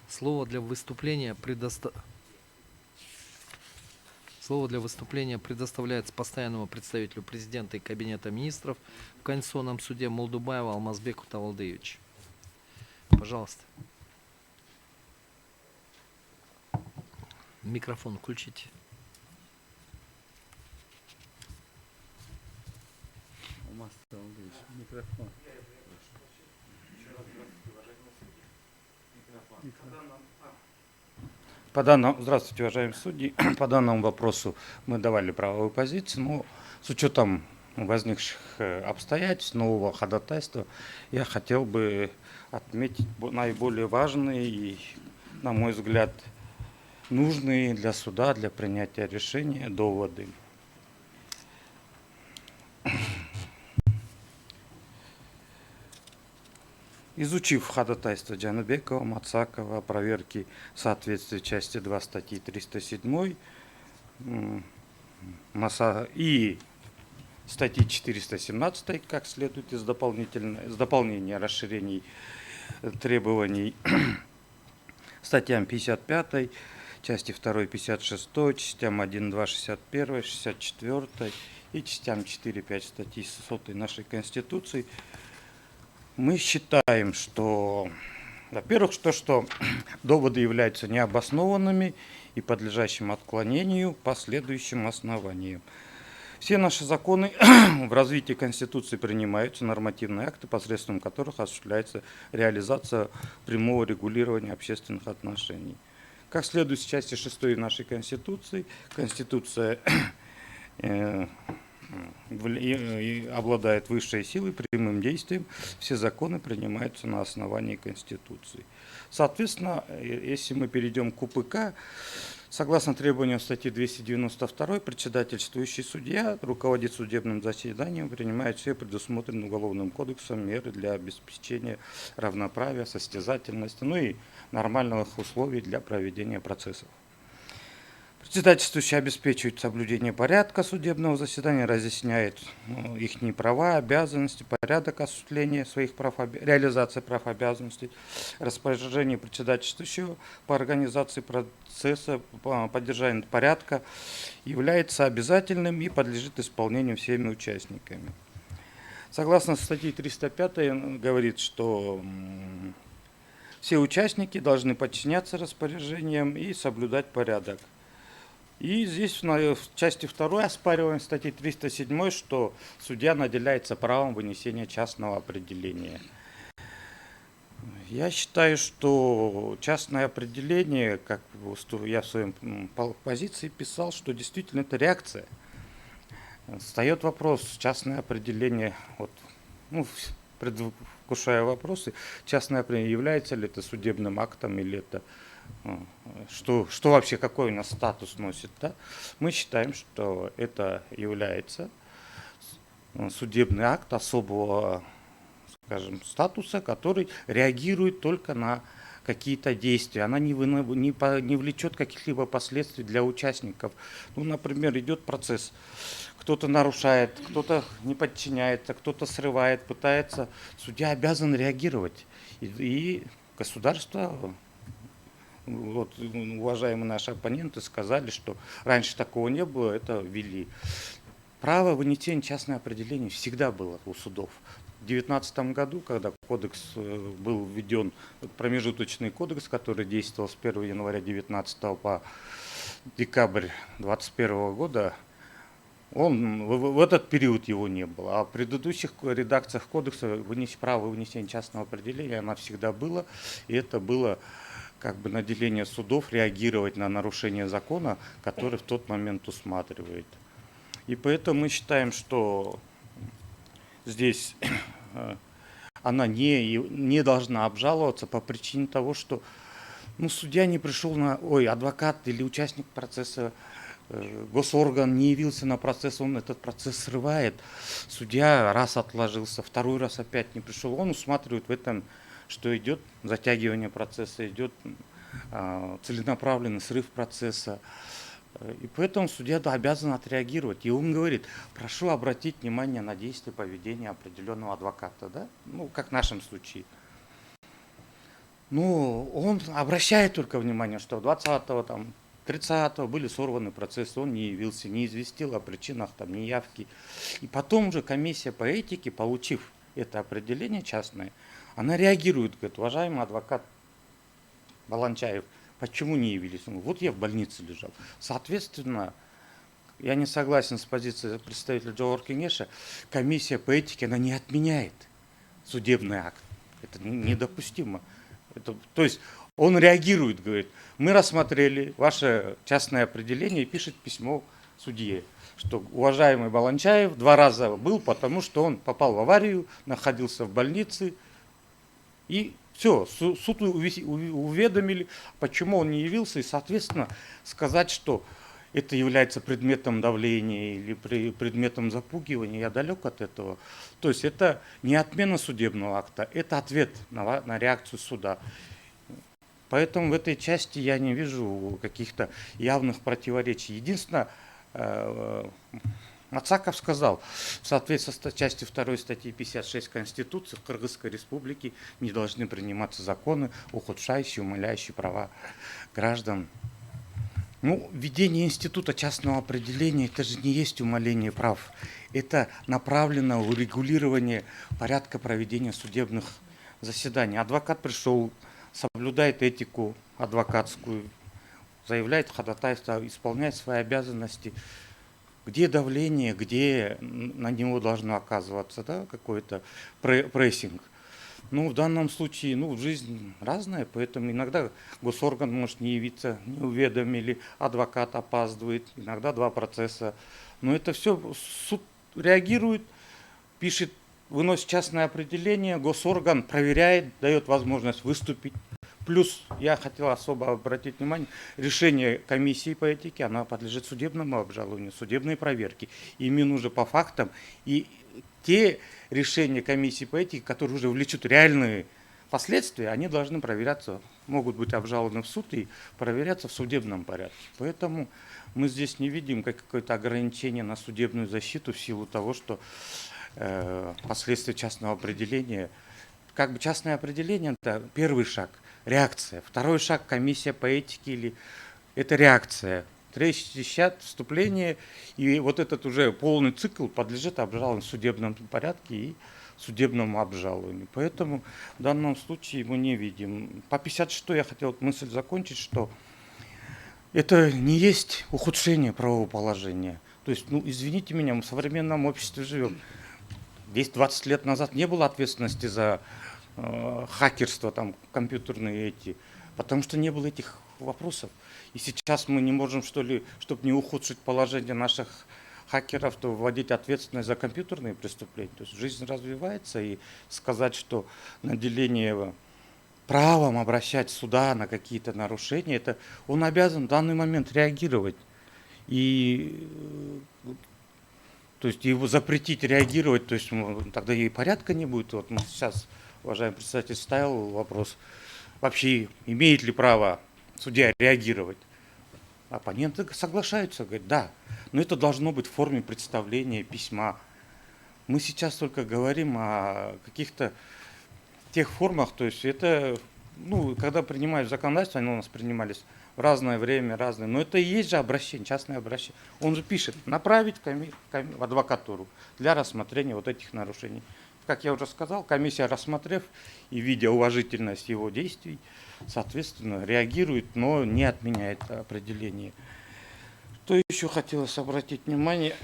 Слово для выступления предоставляется постоянному представителю президента и Кабинета министров в Конституционном суде Молдубаеву Алмазбеку Тавалдыевичу. Пожалуйста. Микрофон включите. Алмаз Тавалдыевич, микрофон. Здравствуйте, уважаемые судьи. По данному вопросу мы давали правовую позицию, но с учетом возникших обстоятельств, нового ходатайства, я хотел бы отметить наиболее важные и, на мой взгляд, нужные для суда, для принятия решения доводы. Изучив ходатайство Джаныбекова, Мацакова о проверке соответствия части 2 статьи 307 и статьи 417, как следует из дополнения расширений требований статьям 55, части 2 56, частям 1, 2, 61, 64 и частям 4, 5 статьи 100 нашей Конституции, мы считаем, что, во-первых, что доводы являются необоснованными и подлежащим отклонению по следующим основаниям. Все наши законы в развитии Конституции принимаются, нормативные акты, посредством которых осуществляется реализация прямого регулирования общественных отношений. Как следует из части 6 нашей Конституции, Конституция обладает высшей силой, прямым действием, все законы принимаются на основании Конституции. Соответственно, если мы перейдем к КУПК, согласно требованиям статьи 292, председательствующий судья руководит судебным заседанием, принимает все предусмотренные Уголовным кодексом меры для обеспечения равноправия, состязательности, ну и нормальных условий для проведения процессов. Председательствующий обеспечивает соблюдение порядка судебного заседания, разъясняет их права, обязанности, порядок осуществления своих прав, реализации прав, обязанностей, распоряжение председательствующего по организации процесса, по поддержанию порядка является обязательным и подлежит исполнению всеми участниками. Согласно статье 305 говорит, что все участники должны подчиняться распоряжениям и соблюдать порядок. И здесь в части 2 оспариваем статьи 307, что судья наделяется правом вынесения частного определения. Я считаю, что частное определение, как я в своем позиции писал, что действительно это реакция. Встает вопрос, частное определение, предвкушая вопросы, частное определение, является ли это судебным актом или это... Что вообще, какой у нас статус носит, да? Мы считаем, что это является судебный акт особого, скажем, статуса, который реагирует только на какие-то действия. Она не влечет каких-либо последствий для участников. Ну, например, идет процесс. Кто-то нарушает, кто-то не подчиняется, кто-то срывает, пытается. Судья обязан реагировать. И государство... уважаемые наши оппоненты сказали, что раньше такого не было, это ввели. Право вынесения частного определения всегда было у судов. В 2019 году, когда кодекс был введен, промежуточный кодекс, который действовал с 1 января 2019 по декабрь 2021 года, в этот период его не было. А в предыдущих редакциях кодекса право вынесения частного определения оно всегда было, и это было как бы наделение судов реагировать на нарушение закона, который в тот момент усматривает. И поэтому мы считаем, что здесь она не должна обжаловаться по причине того, что судья не пришел адвокат или участник процесса, госорган не явился на процесс, он этот процесс срывает. Судья раз отложился, второй раз опять не пришел. Он усматривает в этом, что идет затягивание процесса, идет целенаправленный срыв процесса. И поэтому судья обязан отреагировать. И он говорит, прошу обратить внимание на действия поведения определенного адвоката, да? Как в нашем случае. Ну, он обращает только внимание, что 20-го, там, 30-го были сорваны процессы, он не явился, не известил о причинах там, неявки. И потом уже комиссия по этике, получив это определение частное, она реагирует, говорит, уважаемый адвокат Баланчаев, почему не явились? Он говорит, вот я в больнице лежал. Соответственно, я не согласен с позицией представителя Джоуар Кенеша, комиссия по этике, она не отменяет судебный акт. Это недопустимо. То есть он реагирует, говорит, мы рассмотрели ваше частное определение и пишет письмо судье, что уважаемый Баланчаев 2 раза был, потому что он попал в аварию, находился в больнице, и все, суд уведомили, почему он не явился, и, соответственно, сказать, что это является предметом давления или предметом запугивания, я далек от этого. То есть это не отмена судебного акта, это ответ на реакцию суда. Поэтому в этой части я не вижу каких-то явных противоречий. Единственное, Мацаков сказал, в соответствии с частью 2 статьи 56 Конституции в Кыргызской Республике не должны приниматься законы, ухудшающие, умаляющие права граждан. Ну, введение института частного определения, это же не есть умаление прав. Это направлено на урегулирование порядка проведения судебных заседаний. Адвокат пришел, соблюдает этику адвокатскую, заявляет ходатайство, исполняет свои обязанности. Где давление, где на него должно оказываться, да, какой-то прессинг. Ну, в данном случае, жизнь разная, поэтому иногда госорган может не явиться, не уведомили, адвокат опаздывает, иногда 2 процесса. Но это все суд реагирует, пишет, выносит частное определение, госорган проверяет, дает возможность выступить. Плюс я хотел особо обратить внимание, решение комиссии по этике, она подлежит судебному обжалованию, судебной проверке. Именно уже по фактам. И те решения комиссии по этике, которые уже влечут реальные последствия, они должны проверяться, могут быть обжалованы в суд и проверяться в судебном порядке. Поэтому мы здесь не видим какое-то ограничение на судебную защиту в силу того, что последствия частного определения, как бы частное определение – это первый шаг, реакция. Второй шаг – комиссия по этике, или это реакция. Третий шаг – вступление, и вот этот уже полный цикл подлежит обжалованию в судебном порядке и судебному обжалованию. Поэтому в данном случае мы не видим. По 56 я хотел мысль закончить, что это не есть ухудшение правового положения. То есть, извините меня, мы в современном обществе живем. 10-20 лет назад не было ответственности за хакерство, там, компьютерные потому что не было этих вопросов. И сейчас мы не можем, чтобы не ухудшить положение наших хакеров, то вводить ответственность за компьютерные преступления. То есть жизнь развивается, и сказать, что наделение правом обращать суда на какие-то нарушения, это он обязан в данный момент реагировать. И то есть его запретить реагировать, то есть тогда и порядка не будет. Вот мы сейчас, уважаемый председатель, ставил вопрос, вообще имеет ли право судья реагировать. Оппоненты соглашаются, говорят, да, но это должно быть в форме представления, письма. Мы сейчас только говорим о каких-то тех формах, то есть это, когда принимают законодательство, они у нас принимались в разное время, разные, но это и есть же обращение, частное обращение. Он же пишет, направить в адвокатуру для рассмотрения вот этих нарушений. Как я уже сказал, комиссия, рассмотрев и видя уважительность его действий, соответственно, реагирует, но не отменяет определение. Что еще хотелось обратить внимание?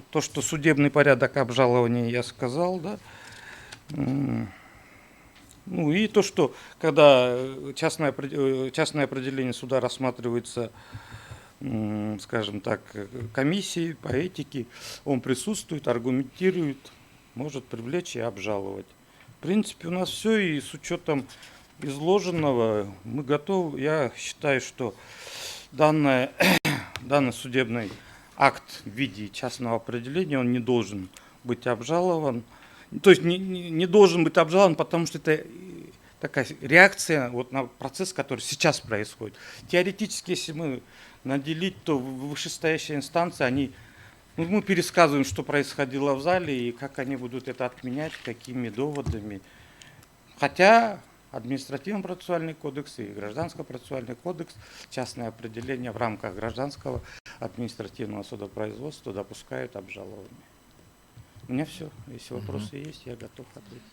То, что судебный порядок обжалования я сказал, да. И то, что когда частное определение суда рассматривается, скажем так, комиссией по этике, он присутствует, аргументирует, может привлечь и обжаловать. В принципе, у нас все, и с учетом изложенного мы готовы. Я считаю, что данный судебный акт в виде частного определения, он не должен быть обжалован. То есть не должен быть обжалован, потому что это такая реакция на процесс, который сейчас происходит. Теоретически, если мы наделить, то вышестоящие инстанции, мы пересказываем, что происходило в зале и как они будут это отменять, какими доводами. Хотя Административно-процессуальный кодекс и гражданско-процессуальный кодекс, частное определение в рамках гражданского административного судопроизводства допускают обжалование. У меня все. Если вопросы есть, я готов ответить.